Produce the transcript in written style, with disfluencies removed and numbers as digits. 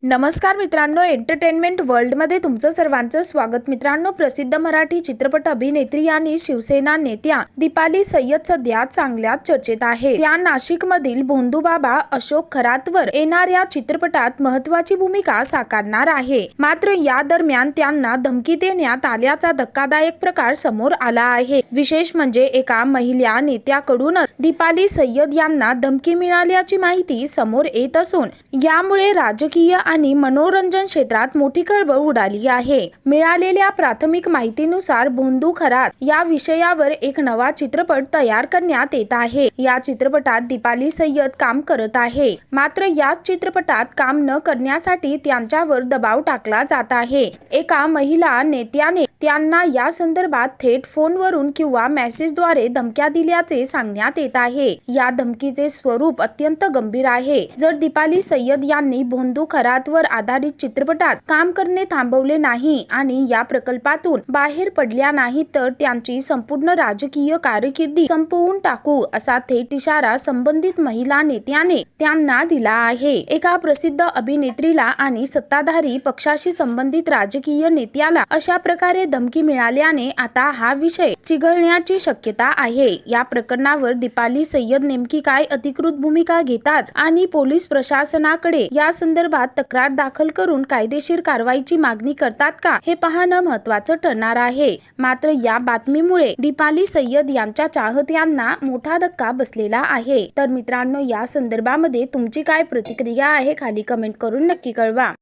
नमस्कार मित्रांनो, एंटरटेनमेंट वर्ल्डमध्ये तुमचं सर्वांचं स्वागत। मित्रांनो, प्रसिद्ध मराठी चित्रपट अभिनेत्री आणि शिवसेना नेत्या दीपाली सय्यद सध्या चांगल्याच चर्चेत आहे। त्या नाशिकमधील भोंदूबाबा अशोक खरातवर येणाऱ्या चित्रपटात महत्त्वाची भूमिका साकारणार आहे। मात्र या दरम्यान त्यांना धमकी देण्यात आल्याचा धक्कादायक प्रकार समोर आला आहे। विशेष म्हणजे एका महिला नेत्याकडूनच दीपाली सय्यद यांना धमकी मिळाल्याची माहिती समोर येत असून यामुळे राजकीय आणि मनोरंजन क्षेत्रात मोठी खळबळ उडाली आहे। मिळालेल्या प्राथमिक माहितीनुसार भोंदू खरात या विषयावर एक नवा चित्रपट तयार करण्यात येत आहे। या चित्रपटात दीपाली सय्यद काम करत आहे। मात्र या चित्रपटात काम न करण्यासाठी त्यांच्यावर दबाव टाकला जात आहे। एका महिला नेत्याने त्यांना या संदर्भात थेट फोनवरून किंवा मेसेजद्वारे धमक्या दिल्याचे सांगण्यात येत आहे। या धमकीचे स्वरूप अत्यंत गंभीर आहे। जर दीपाली सय्यद यांनी भोंदू खरातवर आधारित चित्रपटात काम करणे थांबवले नाही आणि या प्रकल्पातून बाहेर पडल्या नाही तर त्यांची संपूर्ण राजकीय कारकिर्दी संपवून टाकू असा थेट इशारा संबंधित महिला नेत्याने त्यांना दिला आहे। एका प्रसिद्ध अभिनेत्रीला आणि सत्ताधारी पक्षाशी संबंधित राजकीय नेत्याला अशा प्रकारे धमकी मिळाल्याने आता हा विषय चिघळण्याची शक्यता आहे। या प्रकरणावर दीपाली सय्यद नेमकी काय अधिकृत भूमिका घेतात आणि पोलीस प्रशासनाकडे या संदर्भात तक्रार दाखल करून कायदेशीर कारवाईची मागणी करतात का, हे पाहणं महत्त्वाचं ठरणार आहे। मात्र या बातमीमुळे दीपाली सय्यद यांच्या चाहत्यांना मोठा धक्का बसलेला आहे। तर मित्रांनो, या संदर्भामध्ये तुमची काय प्रतिक्रिया आहे खाली कमेंट करून नक्की कळवा।